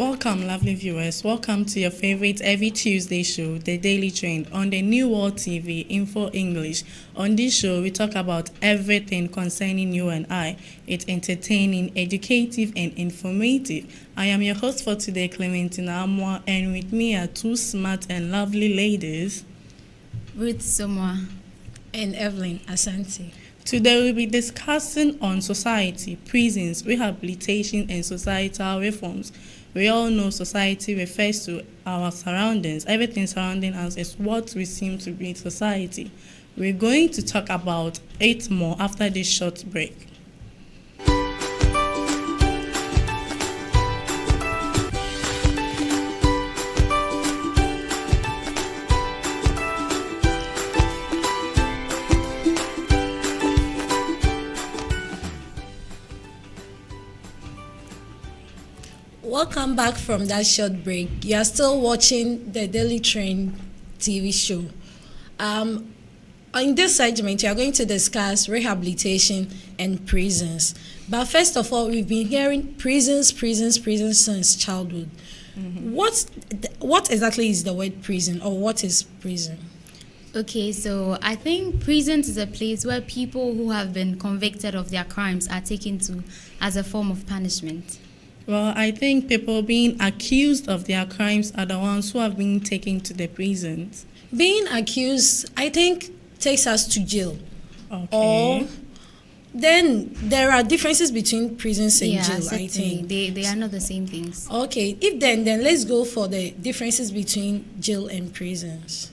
Welcome, lovely viewers. Welcome to your favorite every Tuesday show, The Daily Trend, on the New World TV, Info English. On this show, we talk about everything concerning you and I. It's entertaining, educative, and informative. I am your host for today, Clementina Amwa, and with me are two smart and lovely ladies, Ruth Somwa and Evelyn Asante. Today we'll be discussing on society, prisons, rehabilitation, and societal reforms. We all know society refers to our surroundings. Everything surrounding us is what we seem to be society. We're going to talk about it more after this short break. Welcome back from that short break. You are still watching the Daily Trend TV show. In this segment, we are going to discuss rehabilitation and prisons. But first of all, we've been hearing prisons since childhood. Mm-hmm. What exactly is the word prison, or what is prison? Okay, so I think prisons is a place where people who have been convicted of their crimes are taken to as a form of punishment. Well, I think people being accused of their crimes are the ones who have been taken to the prisons. Being accused, I think, takes us to jail. Okay. Or then there are differences between prisons and jail, certainly. I think. They are not the same things. Okay, if then let's go for the differences between jail and prisons.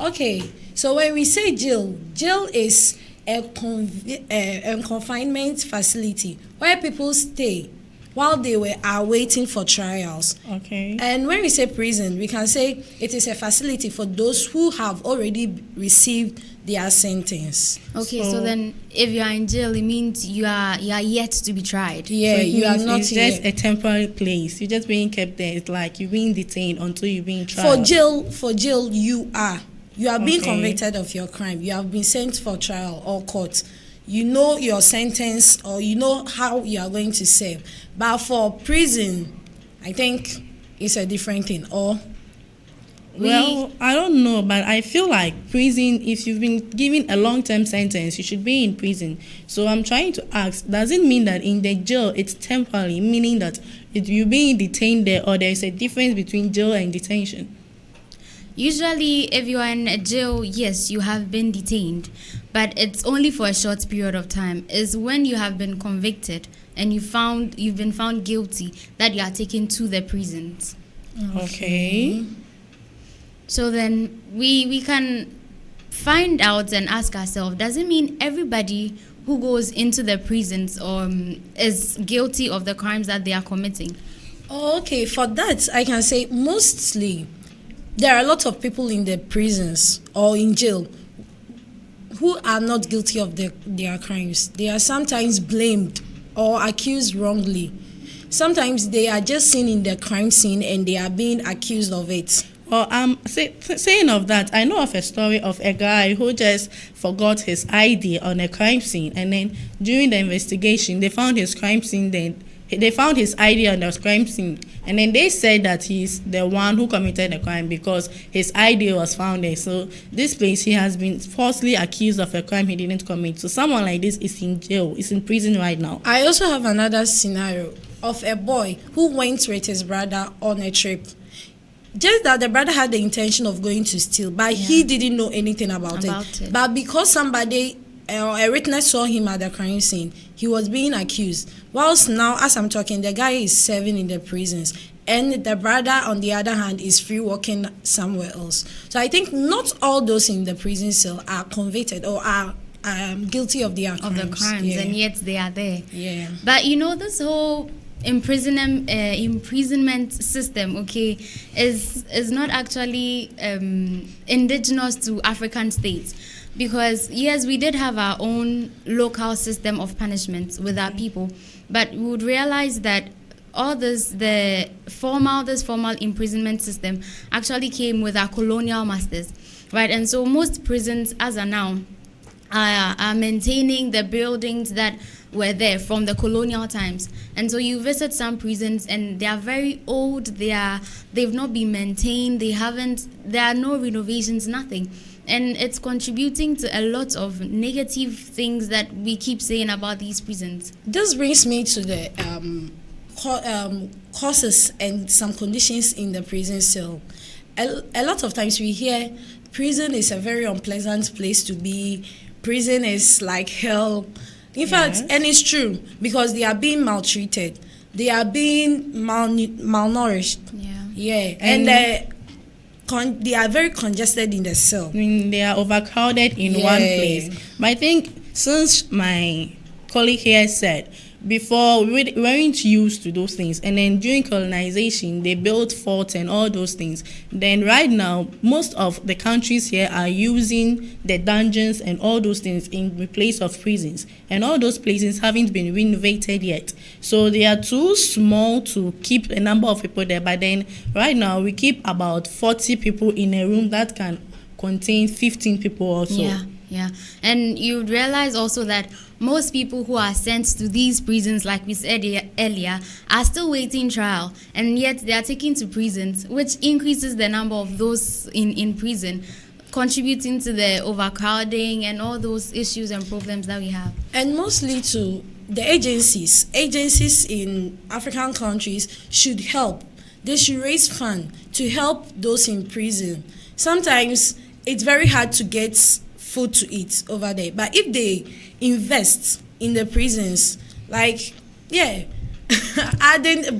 Okay, so when we say jail is a confinement facility where people stay while they are waiting for trials. Okay. And when we say prison, we can say it is a facility for those who have already received their sentence. Okay, so then if you are in jail, it means you are yet to be tried. Yeah, so you are not it's just a temporary place. You're just being kept there. It's like you're being detained until you're being tried. For jail, you are being convicted of your crime. You have been sent for trial or court. You know your sentence, or you know how you are going to serve. But for prison, I think it's a different thing. Well, I don't know, but I feel like prison, if you've been given a long-term sentence, you should be in prison. So I'm trying to ask, does it mean that in the jail it's temporary, meaning that you're being detained there, or there's a difference between jail and detention? Usually, if you are in a jail, yes, you have been detained, but it's only for a short period of time. It's when you have been convicted and you've been found guilty that you are taken to the prisons. Okay. So then we can find out and ask ourselves, does it mean everybody who goes into the prisons is guilty of the crimes that they are committing? Okay, for that, I can say mostly there are a lot of people in the prisons or in jail who are not guilty of their crimes. They are sometimes blamed or accused wrongly. Sometimes they are just seen in the crime scene and they are being accused of it. Well, saying of that, I know of a story of a guy who just forgot his ID on a crime scene, and then during the investigation, they found his crime scene. They found his ID on the crime scene, and then they said that he's the one who committed the crime because his ID was found there. So this place, he has been falsely accused of a crime he didn't commit. So someone like this is in jail, is in prison right now. I also have another scenario of a boy who went with his brother on a trip. Just that the brother had the intention of going to steal, but he didn't know anything about it. But because somebody, a witness saw him at the crime scene, he was being accused. Whilst now, as I'm talking, the guy is serving in the prisons, and the brother, on the other hand, is free walking somewhere else. So I think not all those in the prison cell are convicted or are guilty of their crimes. Of the crimes, and yet they are there. Yeah. But this whole imprisonment system, is not actually indigenous to African states. Because, yes, we did have our own local system of punishment with our people, but we would realize that all this formal imprisonment system actually came with our colonial masters, right? And so most prisons, as are now, are maintaining the buildings that were there from the colonial times. And so you visit some prisons and they are very old, they've not been maintained, there are no renovations, nothing. And it's contributing to a lot of negative things that we keep saying about these prisons. This brings me to the causes and some conditions in the prison cell. A lot of times we hear prison is a very unpleasant place to be. Prison is like hell. In fact, and it's true, because they are being maltreated. They are being malnourished. Yeah. And they are very congested in the cell. They are overcrowded in one place. But I think since my colleague here said, before we weren't used to those things, and then during colonization they built forts and all those things. Then right now most of the countries here are using the dungeons and all those things in place of prisons, and all those places haven't been renovated yet, so they are too small to keep a number of people there. But then right now we keep about 40 people in a room that can contain 15 people also. Yeah, and you realize also that most people who are sent to these prisons, like we said earlier, are still waiting trial, and yet they are taken to prisons, which increases the number of those in prison, contributing to the overcrowding and all those issues and problems that we have. And mostly to the agencies in African countries should help. They should raise funds to help those in prison. Sometimes it's very hard to get food to eat over there, but if they invest in the prisons, like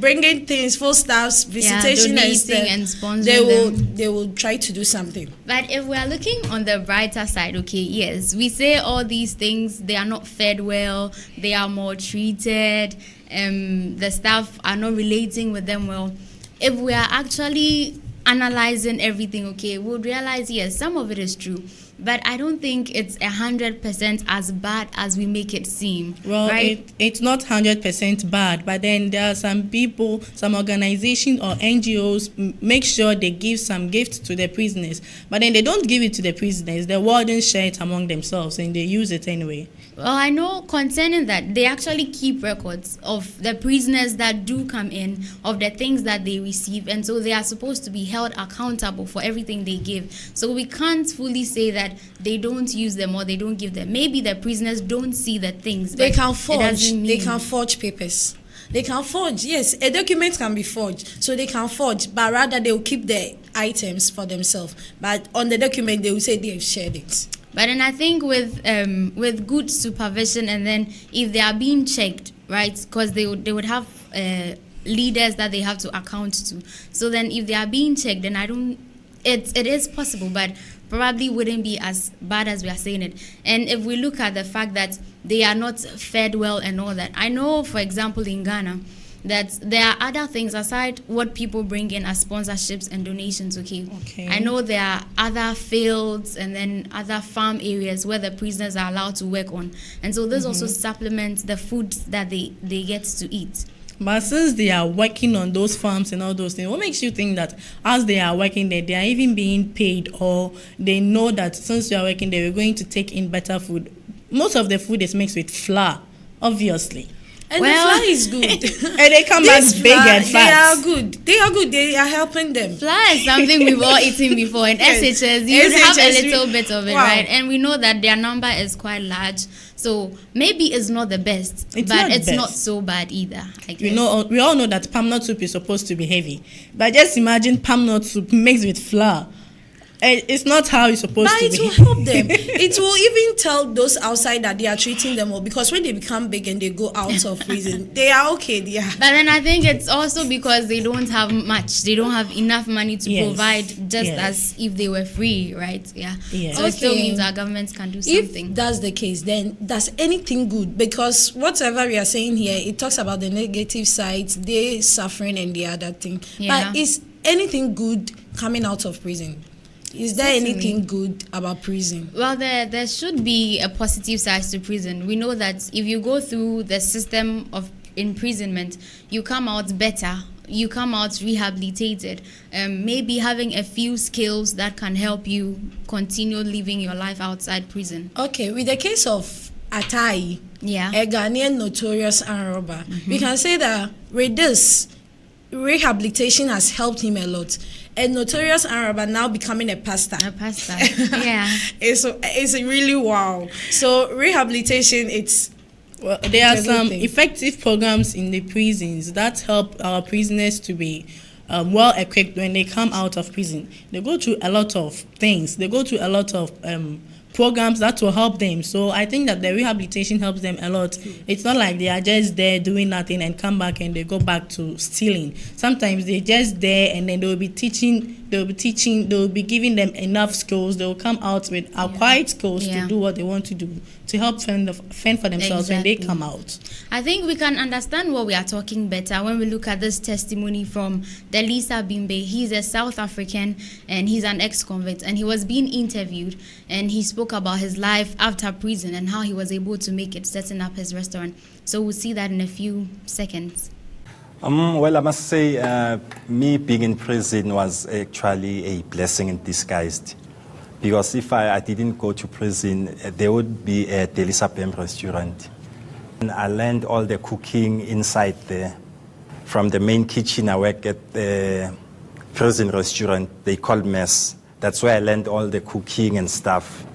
bringing things, full staffs, visitation, and sponsoring they will try to do something. But if we are looking on the brighter side, okay, yes, we say all these things, they are not fed well, they are maltreated, the staff are not relating with them well. If we are actually analyzing everything, okay, we'll realize, yes, some of it is true, but I don't think it's 100% as bad as we make it seem. Well, right? It's not 100% bad, but then there are some people, some organizations or NGOs make sure they give some gifts to the prisoners, but then they don't give it to the prisoners. The wardens share it among themselves and they use it anyway. Well, I know concerning that, they actually keep records of the prisoners that do come in, of the things that they receive, and so they are supposed to be held accountable for everything they give. So we can't fully say that they don't use them or they don't give them. Maybe the prisoners don't see the things. They can forge. They can forge papers. They can forge, yes. A document can be forged, so they can forge, but rather they will keep the items for themselves. But on the document, they will say they have shared it. But then I think with good supervision, and then if they are being checked, right, because they would have leaders that they have to account to. So then if they are being checked, then it is possible, but probably wouldn't be as bad as we are saying it. And if we look at the fact that they are not fed well and all that, I know, for example, in Ghana, that there are other things aside what people bring in as sponsorships and donations, okay? I know there are other fields and then other farm areas where the prisoners are allowed to work on. And so this also supplements the food that they get to eat. But since they are working on those farms and all those things, what makes you think that as they are working there, they are even being paid, or they know that since they are working there, we're going to take in better food? Most of the food is mixed with flour, obviously. And the flour is good. And they come back big and fat. They are good. They are helping them. Flour is something we've all eaten before. In SHS, you have a little bit of it, right? And we know that their number is quite large. So maybe it's not the best, but it's not so bad either, I guess. We all know that palm nut soup is supposed to be heavy. But just imagine palm nut soup mixed with flour. It's not how it's supposed to be. But it will help them. It will even tell those outside that they are treating them well, because when they become big and they go out of prison, they are okay. Yeah. But then I think it's also because they don't have much. They don't have enough money to provide, just as if they were free, right? Yeah. So it still means our governments can do something. If that's the case, then does anything good? Because whatever we are saying here, it talks about the negative sides, they suffering and the other thing. But is anything good coming out of prison? Is there anything good about prison? Well, there should be a positive side to prison. We know that if you go through the system of imprisonment, you come out better you come out rehabilitated, maybe having a few skills that can help you continue living your life outside prison. Okay, with the case of Atai, a Ghanaian notorious armed robber, we can say that with this, rehabilitation has helped him a lot. A notorious armed robber now becoming a pastor. A pastor, yeah. It's really wow. So rehabilitation, there are some effective programs in the prisons that help our prisoners to be well equipped when they come out of prison. They go through a lot of things. They go through a lot of programs that will help them. So I think that the rehabilitation helps them a lot. It's not like they are just there doing nothing and come back and they go back to stealing. Sometimes they're just there and then they'll be giving them enough skills. They'll come out with acquired skills to do what they want to do, to help fend for themselves when they come out. I think we can understand what we are talking better when we look at this testimony from Delisa Bimbe. He's a South African and he's an ex-convict, and he was being interviewed and he spoke about his life after prison and how he was able to make it, setting up his restaurant. So we'll see that in a few seconds. Well, I must say, me being in prison was actually a blessing in disguise. Because if I didn't go to prison, there would be a Delisa Bimbe restaurant. And I learned all the cooking inside there. From the main kitchen, I work at the prison restaurant they call mess. That's where I learned all the cooking and stuff.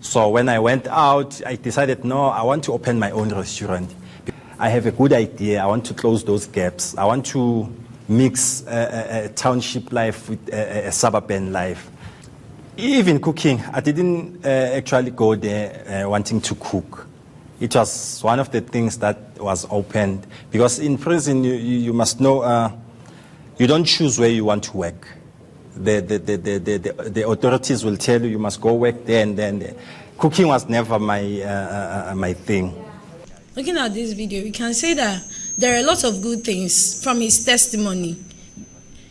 So when I went out, I decided, no, I want to open my own restaurant. I have a good idea. I want to close those gaps. I want to mix a township life with a suburban life. Even cooking, I didn't actually go there wanting to cook. It was one of the things that was opened. Because in prison, you must know, you don't choose where you want to work. The authorities will tell you must go work there and then. Cooking was never my thing. Looking at this video, we can say that there are a lot of good things from his testimony.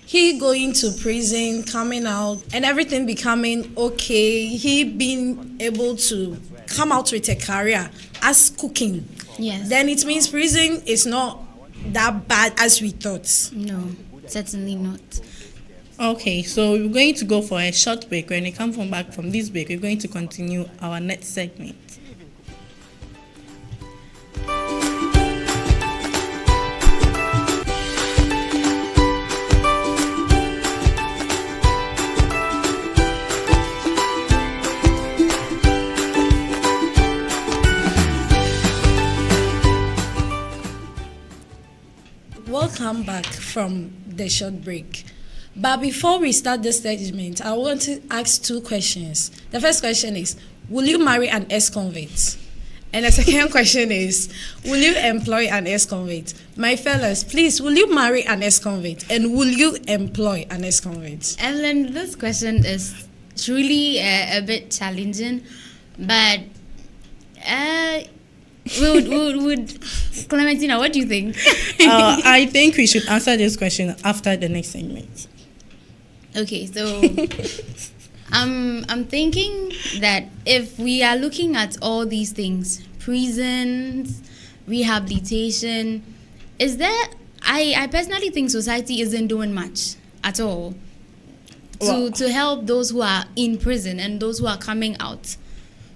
He going to prison, coming out, and everything becoming okay. He being able to come out with a career as cooking. Yes. Then it means prison is not that bad as we thought. No, certainly not. Okay, so we're going to go for a short break. When we come back from this break, we're going to continue our next segment. Welcome back from the short break. But before we start this segment, I want to ask two questions. The first question is, will you marry an ex-convict? And the second question is, will you employ an ex-convict? My fellas, please, will you marry an ex-convict? And will you employ an ex-convict? Evelyn, this question is truly a bit challenging, but would Clementina, what do you think? I think we should answer this question after the next segment. Okay, so I'm thinking that if we are looking at all these things, prisons, rehabilitation, is there? I personally think society isn't doing much at all to help those who are in prison and those who are coming out.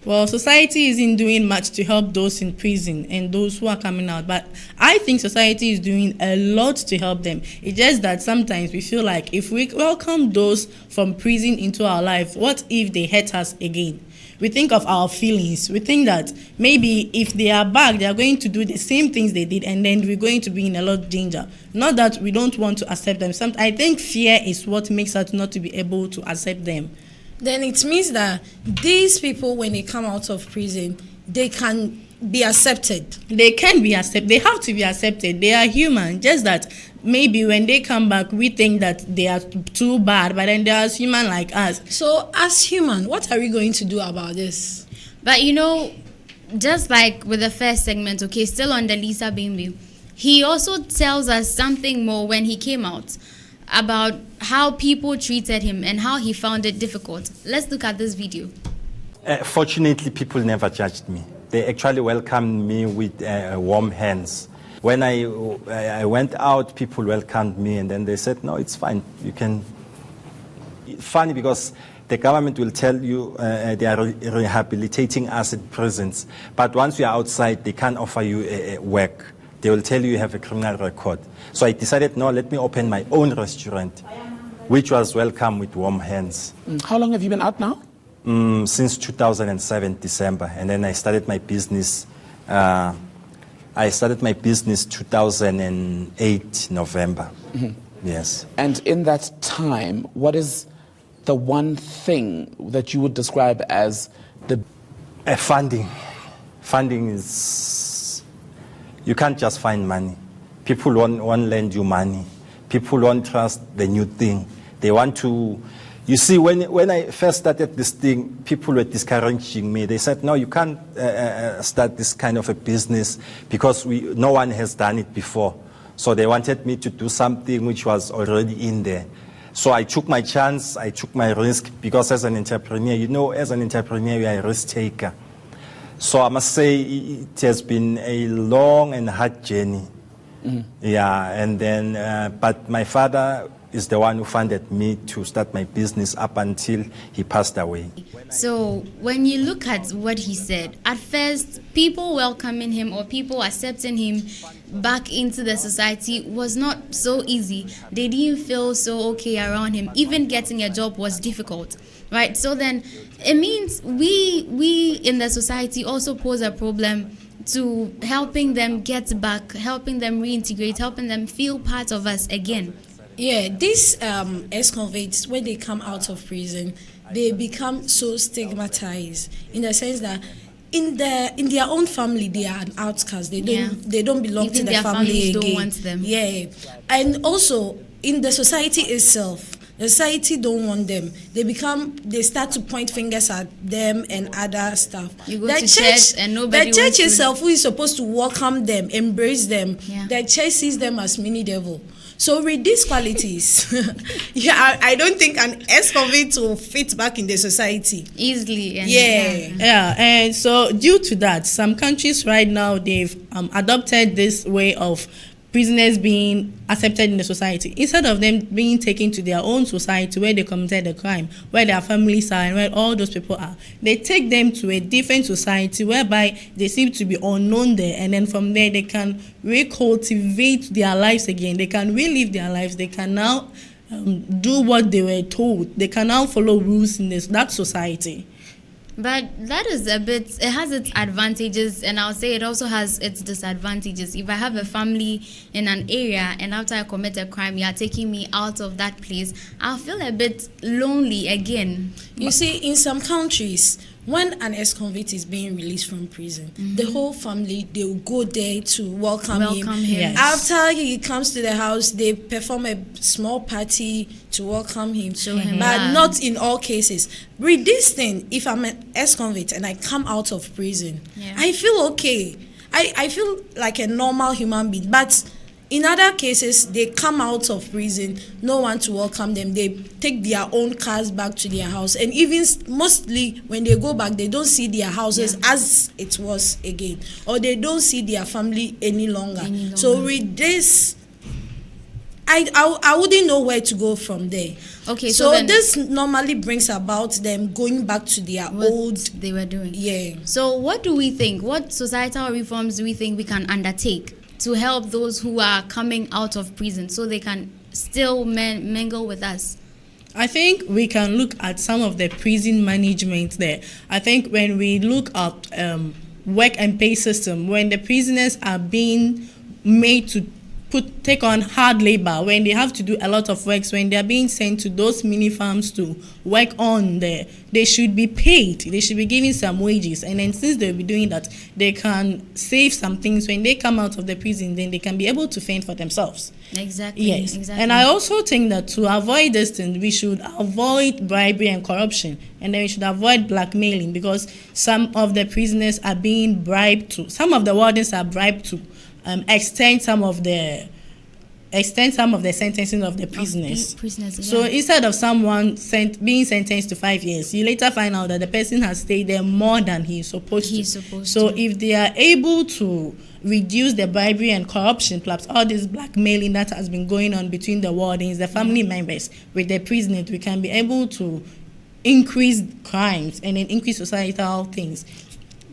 Well, society isn't doing much to help those in prison and those who are coming out, but I think society is doing a lot to help them. It's just that sometimes we feel like if we welcome those from prison into our life, what if they hurt us again? We think of our feelings. We think that maybe if they are back, they are going to do the same things they did, and then we're going to be in a lot of danger. Not that we don't want to accept them. I think fear is what makes us not to be able to accept them. Then it means that these people, when they come out of prison, they can be accepted. They can be accepted. They have to be accepted. They are human. Just that maybe when they come back, we think that they are too bad, but then they are human like us. So as human, what are we going to do about this? But you know, just like with the first segment, okay, still on the Lisa Bimbi, he also tells us something more when he came out about how people treated him and how he found it difficult. Let's look at this video. Fortunately, people never judged me. They actually welcomed me with warm hands. When I went out, people welcomed me, and then they said, no, it's fine. You can. Funny because the government will tell you they are rehabilitating us at prisons, but once you are outside, they can't offer you work. They will tell you have a criminal record. So I decided, no, let me open my own restaurant, which was welcomed with warm hands. How long have you been out now? Since 2007, December. And then I started my business. I started my business 2008, November. Yes. And in that time, what is the one thing that you would describe as the... Funding. Funding is... You can't just find money. People won't lend you money. People won't trust the new thing. They want to... You see, when I first started this thing, people were discouraging me. They said, no, you can't start this kind of a business because no one has done it before. So they wanted me to do something which was already in there. So I took my chance, I took my risk, because as an entrepreneur, you know, as an entrepreneur, you are a risk taker. So I must say it has been a long and hard journey. Yeah, and then, but my father is the one who funded me to start my business up until he passed away. So when you look at what he said, at first, people welcoming him or people accepting him back into the society was not so easy. They didn't feel so okay around him. Even getting a job was difficult, right? So then it means we in the society also pose a problem to helping them get back, helping them reintegrate, helping them feel part of us again. Yeah, these ex-convicts, when they come out of prison, they become so stigmatized in the sense that in their own family they are an outcast. They don't belong Even to the their family again. Don't want them. Yeah, and also in the society itself, the society don't want them. They start to point fingers at them and other stuff. You go to church and nobody. The church itself, who is supposed to welcome them, embrace them, the church sees them as mini devil. So with these qualities, I don't think an ex-convict will fit back in the society easily. And so due to that, some countries right now, they've adopted this way of prisoners being accepted in the society instead of them being taken to their own society where they committed the crime, where their families are and where all those people are. They take them to a different society whereby they seem to be unknown there, and then from there they can recultivate their lives again. They can relive their lives. They can now do what they were told. They can now follow rules in that society. But that is it has its advantages, and I'll say it also has its disadvantages. If I have a family in an area and after I commit a crime, you are taking me out of that place, I'll feel a bit lonely again. You see, in some countries, when an ex-convict is being released from prison, the whole family, they will go there to welcome him. Yes. After he comes to the house, they perform a small party to welcome him. But not in all cases. With this thing, if I'm an ex-convict and I come out of prison, I feel okay. I feel like a normal human being. But in other cases, they come out of prison, no one to welcome them. They take their own cars back to their house. And even mostly when they go back, they don't see their houses as it was again. Or they don't see their family any longer. So with this, I wouldn't know where to go from there. Okay, so this normally brings about them going back to their old they were doing. Yeah. So what do we think? What societal reforms do we think we can undertake to help those who are coming out of prison so they can still mingle with us? I think we can look at some of the prison management there. I think when we look at work and pay system, when the prisoners are being made to take on hard labor, when they have to do a lot of works, when they are being sent to those mini farms to work on there, they should be paid. They should be given some wages. And then since they'll be doing that, they can save some things. When they come out of the prison, then they can be able to fend for themselves. Exactly. Yes. Exactly. And I also think that to avoid this thing, we should avoid bribery and corruption. And then we should avoid blackmailing, because some of the prisoners are being bribed to. Some of the wardens are bribed to extend some of the extend some of the sentencing of the prisoners. Prisoners, yeah. So instead of someone being sentenced to 5 years, you later find out that the person has stayed there more than he's supposed to. So if they are able to reduce the bribery and corruption, plus all this blackmailing that has been going on between the wardens, the family members with the prisoners, we can be able to increase crimes and then increase societal things.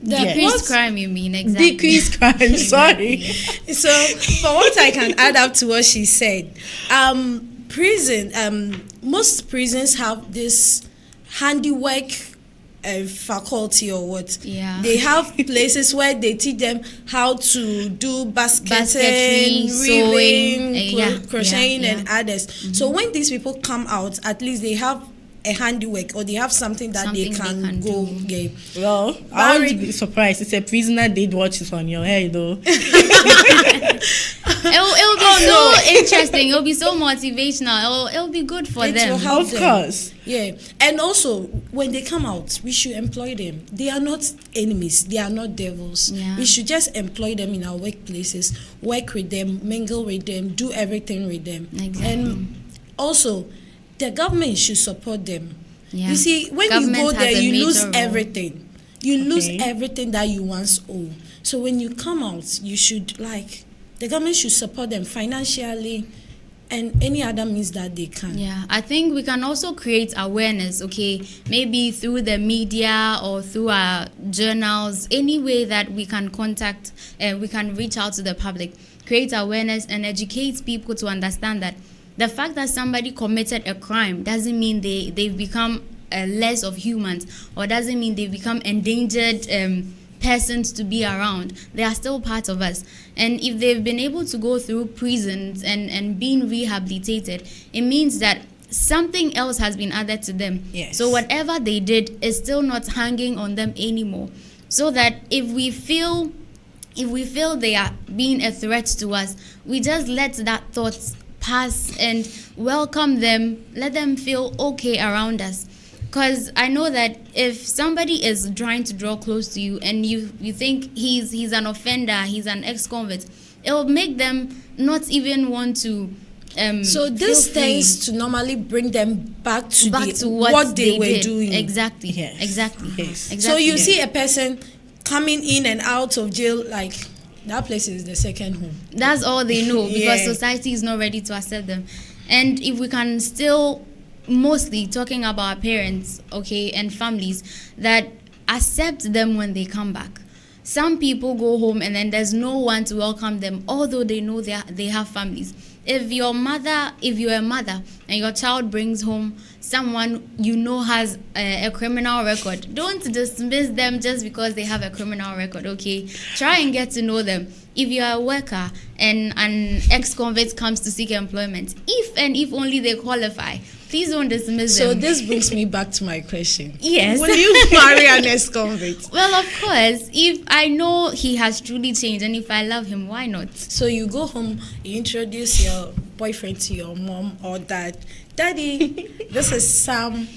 Decrease crime, you mean? Exactly. Decrease crime, sorry. So, for what I can add up to what she said, most prisons have this handiwork faculty or what. Yeah. They have places where they teach them how to do basketry, weaving, crocheting, and others. Mm-hmm. So when these people come out, at least they have a handiwork, or they have something that they can go get. Well, I won't be surprised. It's a prisoner did watch it on your head, though. It'll be so interesting. It'll be so motivational. It'll be good for them. Will help of them. Course. Yeah. And also, when they come out, we should employ them. They are not enemies. They are not devils. Yeah. We should just employ them in our workplaces, work with them, mingle with them, do everything with them. Exactly. And also, the government should support them. Yeah. You see, when Government you go there, has a you lose major role. everything. You lose everything that you once owe. So when you come out, you should, the government should support them financially and any other means that they can. Yeah, I think we can also create awareness, okay? Maybe through the media or through our journals, any way that we can contact and we can reach out to the public, create awareness and educate people to understand that the fact that somebody committed a crime doesn't mean they've become less of humans, or doesn't mean they've become endangered persons to be around. They are still part of us. And if they've been able to go through prisons and being rehabilitated, it means that something else has been added to them. Yes. So whatever they did is still not hanging on them anymore. So that if we feel they are being a threat to us, we just let that thought pass and welcome them, let them feel okay around us. Because I know that if somebody is trying to draw close to you and you think he's an offender, he's an ex-convict, it will make them not even want to so this tends to normally bring them back to what they were doing. Exactly. Yes. Exactly. Yes. Exactly. So you see a person coming in and out of jail, that place is the second home. That's all they know, because society is not ready to accept them. And if we can still, mostly talking about parents, okay, and families, that accept them when they come back. Some people go home and then there's no one to welcome them, although they know they have families. If you're a mother and your child brings home someone you know has a criminal record, don't dismiss them just because they have a criminal record, okay? Try and get to know them. If you're a worker and an ex-convict comes to seek employment, if only they qualify, please don't dismiss them. So this brings me back to my question. Yes. Will you marry an ex-convict? Well, of course. If I know he has truly changed and if I love him, why not? So you go home, you introduce your boyfriend to your mom or dad. Daddy, this is Sam.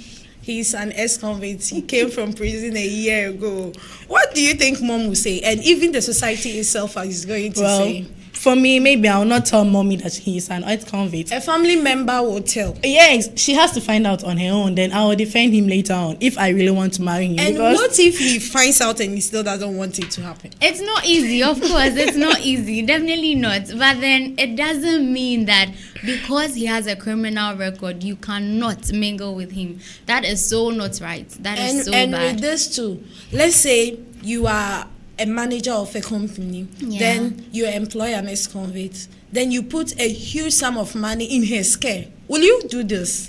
He's an ex-convict. He came from prison a year ago. What do you think mom will say? And even the society itself is going to say? For me, maybe I will not tell mommy that he is an ex-convict. A family member will tell. Yes, she has to find out on her own. Then I will defend him later on if I really want to marry him. And what if he finds out and he still doesn't want it to happen? It's not easy, of course. It's not easy. Definitely not. But then it doesn't mean that because he has a criminal record, you cannot mingle with him. That is so not right. That is so bad. And with this too, let's say you are a manager of a company, then you employ an ex-convict, then you put a huge sum of money in his care. Will you do this?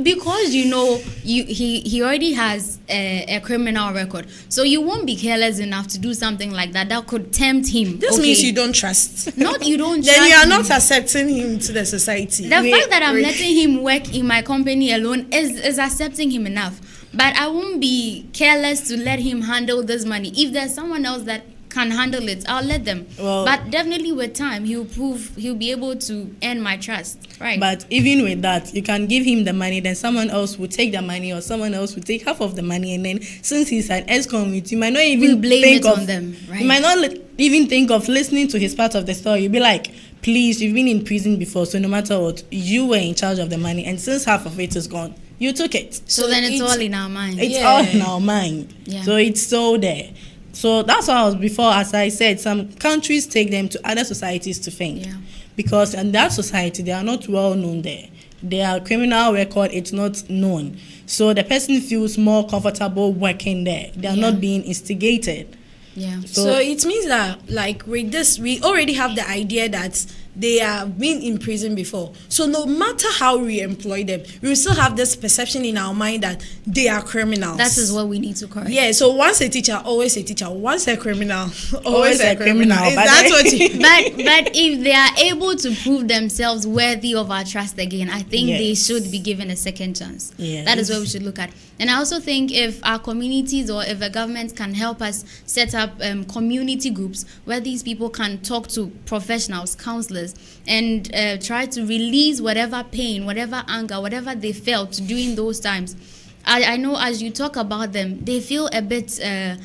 Because you know he already has a criminal record, so you won't be careless enough to do something like that could tempt him. This means you don't trust. Not you don't then trust you are him. not accepting him to the society. The fact that I'm letting him work in my company alone is accepting him enough. But I won't be careless to let him handle this money. If there's someone else that can handle it, I'll let them. Well, but definitely with time, he'll be able to earn my trust. Right. But even with that, you can give him the money, then someone else will take the money, or someone else will take half of the money, and then since he's an ex-convict, you might not even blame think it of on them. Right. You might not even think of listening to his part of the story. You'll be like, please, you've been in prison before, so no matter what, you were in charge of the money, and since half of it is gone, you took it. So then it's all in our mind. It's all in our mind. Yeah. So it's so there. So that's why I was before, as I said, some countries take them to other societies to think. Yeah. Because in that society, they are not well known there. Their criminal record is not known. So the person feels more comfortable working there. They are not being instigated. Yeah. So it means that, like, with this, we already have the idea that they have been in prison before. So no matter how we employ them, we still have this perception in our mind that they are criminals. That is what we need to correct. Yeah, so once a teacher, always a teacher. Once a criminal, always a criminal. But That's what you... But if they are able to prove themselves worthy of our trust again, I think they should be given a second chance. Yes. That is what we should look at. And I also think if our communities or if a government can help us set up community groups where these people can talk to professionals, counselors, and try to release whatever pain, whatever anger, whatever they felt during those times. I know as you talk about them, they feel a bit, a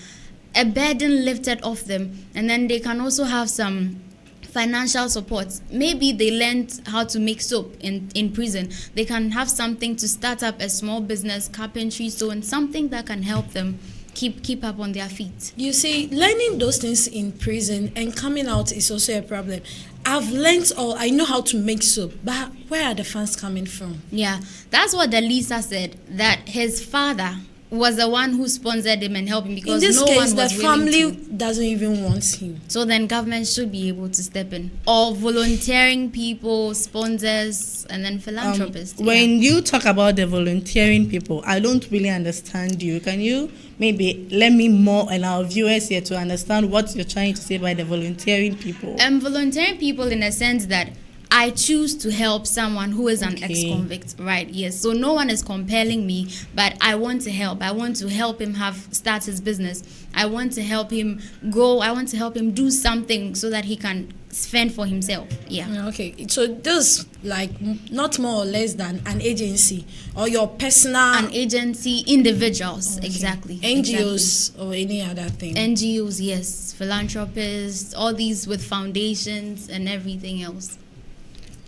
burden lifted off them, and then they can also have some financial support. Maybe they learned how to make soap in prison. They can have something to start up a small business, carpentry, sewing, something that can help them keep up on their feet. You see, learning those things in prison and coming out is also a problem. I've learned I know how to make soap, but where are the funds coming from? Yeah, that's what the Lisa said, that his father was the one who sponsored him and helped him because in this no case, one was the willing family to. doesn't even want him. So then government should be able to step in. Or volunteering people, sponsors, and then philanthropists. When you talk about the volunteering people, I don't really understand you. Can you maybe let me more and our viewers here to understand what you're trying to say by the volunteering people? Volunteering people in a sense that I choose to help someone who is an ex-convict, right? Yes. So no one is compelling me, but I want to help. I want to help him start his business. I want to help him go. I want to help him do something so that he can fend for himself. Yeah. Okay. So this, like, not more or less than an agency or your personal... An agency, individuals, exactly. NGOs or any other thing. NGOs, yes. Philanthropists, all these with foundations and everything else.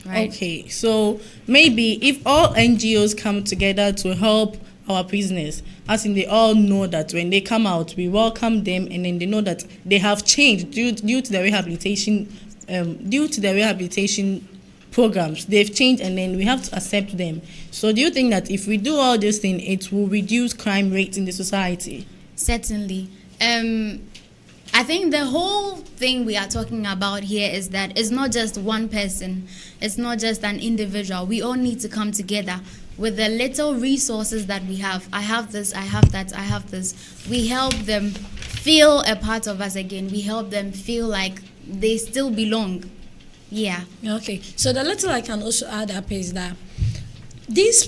Right. Okay, so maybe if all NGOs come together to help our prisoners, as in they all know that when they come out, we welcome them, and then they know that they have changed due to the rehabilitation, programs. They've changed, and then we have to accept them. So, do you think that if we do all these things, it will reduce crime rates in the society? Certainly. I think the whole thing we are talking about here is that it's not just one person. It's not just an individual. We all need to come together with the little resources that we have. I have this, I have that, I have this. We help them feel a part of us again. We help them feel like they still belong. Yeah. Okay. So the little I can also add up is that these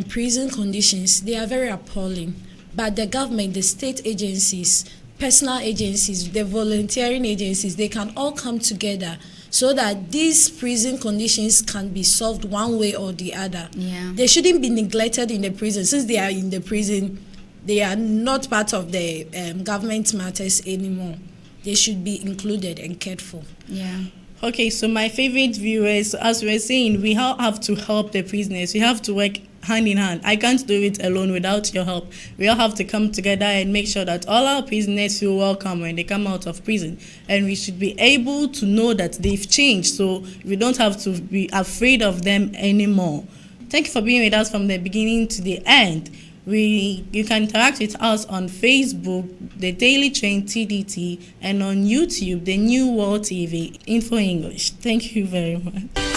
prison conditions, they are very appalling. But the government, the state agencies, personal agencies, the volunteering agencies, they can all come together so that these prison conditions can be solved one way or the other. Yeah. They shouldn't be neglected in the prison. Since they are in the prison, they are not part of the government matters anymore. They should be included and cared for. Yeah. Okay, so my favorite viewers, as we were saying, we all have to help the prisoners. We have to work hand in hand. I can't do it alone without your help. We all have to come together and make sure that all our prisoners feel welcome when they come out of prison. And we should be able to know that they've changed, so we don't have to be afraid of them anymore. Thank you for being with us from the beginning to the end. You can interact with us on Facebook, The Daily Trend TDT, and on YouTube, The New World TV, Info English. Thank you very much.